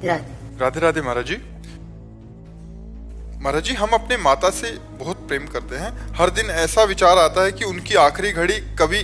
राधे राधे महाराज जी। महाराज जी, हम अपने माता से बहुत प्रेम करते हैं। हर दिन ऐसा विचार आता है कि उनकी आखिरी घड़ी कभी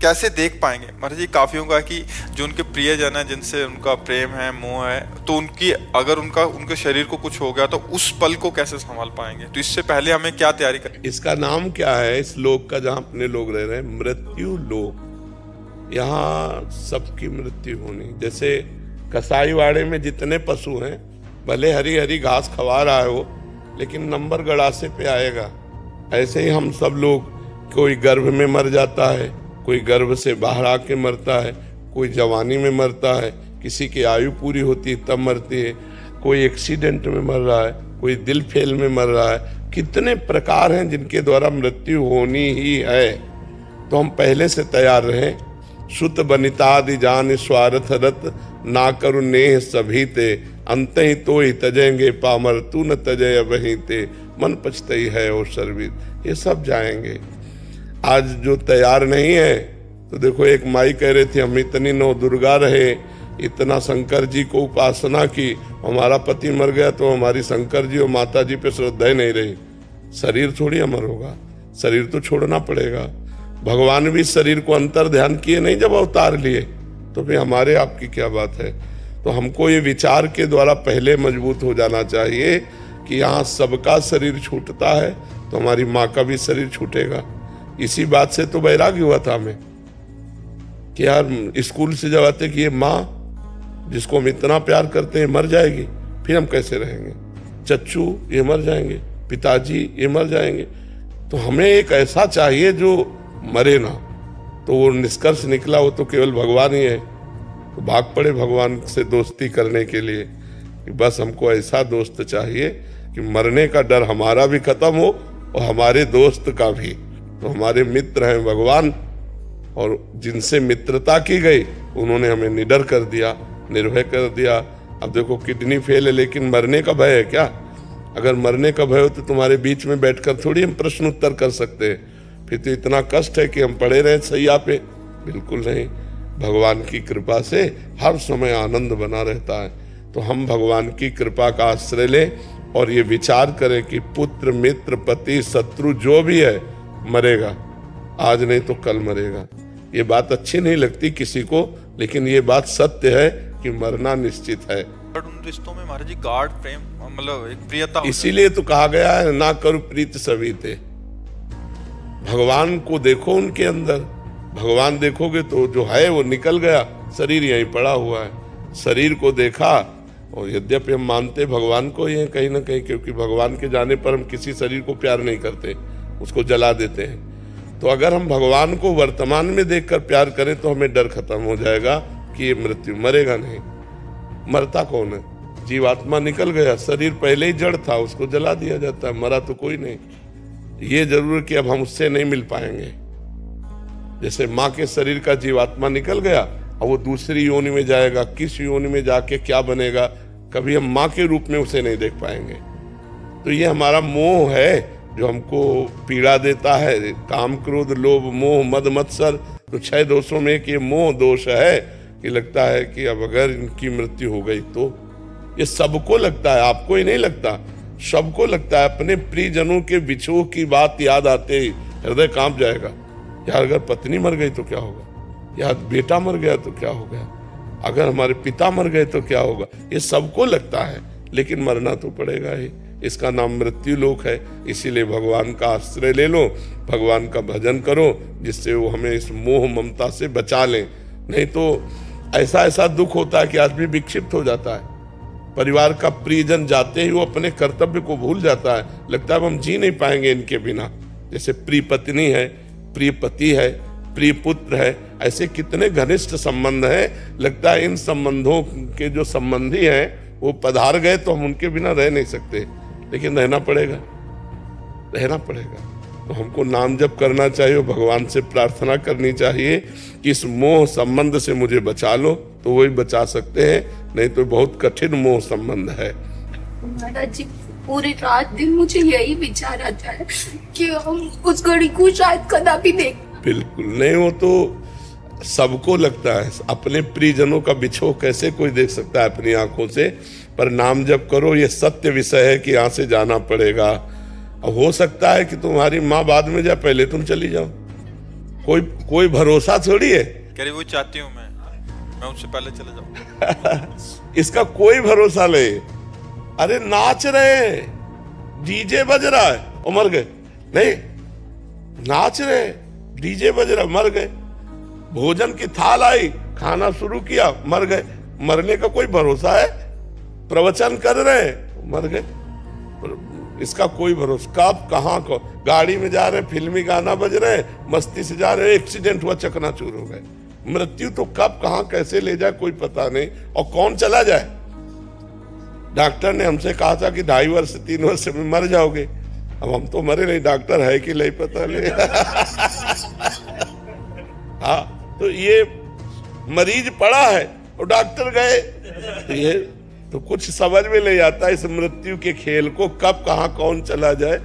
कैसे देख पाएंगे। महाराज जी, काफियों का कि जो उनके प्रियजन है, जिनसे उनका प्रेम है, मोह है, तो उनकी अगर उनके शरीर को कुछ हो गया तो उस पल को कैसे संभाल पाएंगे। तो इससे पहले हमें क्या तैयारी करनी। इसका नाम क्या है इस लोक का, जहाँ अपने लोग रह रहे हैं? मृत्यु लोक। यहाँ सबकी मृत्यु होनी। जैसे कसाईवाड़े में जितने पशु हैं, भले हरी हरी घास खवा रहा है वो, लेकिन नंबर गड़ासे पे आएगा। ऐसे ही हम सब लोग, कोई गर्भ में मर जाता है, कोई गर्भ से बाहर आके मरता है, कोई जवानी में मरता है, किसी की आयु पूरी होती है तब मरती है, कोई एक्सीडेंट में मर रहा है, कोई दिल फेल में मर रहा है। कितने प्रकार हैं जिनके द्वारा मृत्यु होनी ही है। तो हम पहले से तैयार रहें। सुत बनितादि जान स्वार्थ रत, ना करु नेह सभी ते, अंत ही तो ही तजेंगे पामर, तू न तजय वहीं ते, मन पछतई है और शर्वित। ये सब जाएंगे। आज जो तैयार नहीं है, तो देखो एक माई कह रही थी, हम इतनी नौ दुर्गा रहे, इतना शंकर जी को उपासना की, हमारा पति मर गया तो हमारी शंकर जी और माता जी पे श्रद्धा ही नहीं रही। शरीर थोड़ी अमर होगा, शरीर तो छोड़ना पड़ेगा। भगवान भी शरीर को अंतर ध्यान किए नहीं जब अवतार लिए, तो फिर हमारे आपकी क्या बात है। तो हमको ये विचार के द्वारा पहले मजबूत हो जाना चाहिए कि यहाँ सबका शरीर छूटता है तो हमारी माँ का भी शरीर छूटेगा। इसी बात से तो वैराग्य हुआ था हमें कि यार स्कूल से जब आते कि ये माँ जिसको हम इतना प्यार करते हैं मर जाएगी, फिर हम कैसे रहेंगे। चच्चू ये मर जाएंगे, पिताजी ये मर जाएंगे, तो हमें एक ऐसा चाहिए जो मरे ना। तो वो निष्कर्ष निकला वो तो केवल भगवान ही है। तो भाग पड़े भगवान से दोस्ती करने के लिए कि बस हमको ऐसा दोस्त चाहिए कि मरने का डर हमारा भी खत्म हो और हमारे दोस्त का भी। तो हमारे मित्र हैं भगवान, और जिनसे मित्रता की गई उन्होंने हमें निडर कर दिया, निर्भय कर दिया। अब देखो किडनी फेल है लेकिन मरने का भय है क्या? अगर मरने का भय हो तो तुम्हारे बीच में बैठकर थोड़ी हम प्रश्न उत्तर कर सकते हैं। फिर तो इतना कष्ट है कि हम पड़े रहे सैया पे? बिल्कुल नहीं। भगवान की कृपा से हर समय आनंद बना रहता है। तो हम भगवान की कृपा का आश्रय लें और ये विचार करें कि पुत्र, मित्र, पति, शत्रु जो भी है मरेगा, आज नहीं तो कल मरेगा। ये बात अच्छी नहीं लगती किसी को, लेकिन ये बात सत्य है कि मरना निश्चित है। उन रिश्तों में महाराज जी गाढ़ प्रेम, मतलब एक प्रियता, इसीलिए तो कहा गया है ना करो प्रीत सभी ते। भगवान को देखो उनके अंदर। भगवान देखोगे तो जो है वो निकल गया, शरीर यहीं पड़ा हुआ है। शरीर को देखा, और यद्यपि हम मानते भगवान को ये कहीं ना कहीं, क्योंकि भगवान के जाने पर हम किसी शरीर को प्यार नहीं करते, उसको जला देते हैं। तो अगर हम भगवान को वर्तमान में देखकर प्यार करें तो हमें डर खत्म हो जाएगा कि ये मृत्यु, मरेगा नहीं। मरता कौन है? जीवात्मा निकल गया, शरीर पहले ही जड़ था, उसको जला दिया जाता है, मरा तो कोई नहीं। ये जरूर कि अब हम उससे नहीं मिल पाएंगे। जैसे माँ के शरीर का जीवात्मा निकल गया, अब वो दूसरी योनि में जाएगा, किस योनि में जाके क्या बनेगा, कभी हम माँ के रूप में उसे नहीं देख पाएंगे। तो ये हमारा मोह है जो हमको पीड़ा देता है। काम, क्रोध, लोभ, मोह, मद, मत्सर, तो 6 दोषों में एक ये मोह दोष है कि लगता है कि अब अगर इनकी मृत्यु हो गई तो। ये सबको लगता है, आपको ही नहीं लगता, सबको लगता है। अपने प्रियजनों के विछोह की बात याद आते ही हृदय कांप जाएगा। यार अगर पत्नी मर गई तो क्या होगा, या बेटा मर गया तो क्या होगा, अगर हमारे पिता मर गए तो क्या होगा। ये सबको लगता है, लेकिन मरना तो पड़ेगा ही। इसका नाम मृत्यु लोक है। इसीलिए भगवान का आश्रय ले लो, भगवान का भजन करो, जिससे वो हमें इस मोह ममता से बचा लें। नहीं तो ऐसा ऐसा दुख होता है कि आदमी विक्षिप्त हो जाता है। परिवार का प्रियजन जाते ही वो अपने कर्तव्य को भूल जाता है, लगता है हम जी नहीं पाएंगे इनके बिना। जैसे प्रिय पत्नी है, प्रिय पति है, प्रिय पुत्र है, ऐसे कितने घनिष्ठ संबंध हैं। लगता है इन संबंधों के जो संबंधी हैं वो पधार गए तो हम उनके बिना रह नहीं सकते, लेकिन रहना पड़ेगा, रहना पड़ेगा। तो हमको नाम जप करना चाहिए, भगवान से प्रार्थना करनी चाहिए कि इस मोह संबंध से मुझे बचा लो, तो वही बचा सकते हैं, नहीं तो बहुत कठिन मोह संबंध है। महाराज जी, पूरी रात दिन मुझे यही विचार आता है कि हम उस घड़ी को शायद कदापि देख। बिल्कुल नहीं, वो तो सबको लगता है अपने प्रियजनों का बिछोह कैसे कोई देख सकता है अपनी आंखों से, पर नाम जप करो, ये सत्य विषय है कि यहाँ से जाना पड़ेगा। अब हो सकता है कि तुम्हारी माँ बाद में जाए, पहले तुम चली जाओ, कोई भरोसा थोड़ी है। कह रही वो चाहती हूँ मैं उससे पहले चले जाऊँ। इसका कोई भरोसा नहीं। अरे नाच रहे हैं, डीजे बज रहा है और मर गए, नहीं नाच रहे डीजे बज रहा, मर गए। भोजन की थाल आई, खाना शुरू किया, मर गए। मरने का कोई भरोसा है? प्रवचन कर रहे हैं, मर गए। इसका कोई भरोसा, कब कहाँ को, गाड़ी में जा रहे हैं, फिल्मी गाना बज रहे हैं, मस्ती से जा रहे हैं, एक्सीडेंट हुआ, चकनाचूर हो गए। मृत्यु तो कब कहाँ कैसे ले जाए कोई पता नहीं, और कौन चला जाए। डॉक्टर ने हमसे कहा था कि 2.5 वर्ष 3 वर्ष में मर जाओगे। अब हम तो मरे नहीं, डॉक्टर है कि नहीं पता नहीं। हाँ, तो ये मरीज पड़ा है और डॉक्टर गए, तो ये तो कुछ समझ में नहीं आता इस मृत्यु के खेल को, कब कहाँ कौन चला जाए।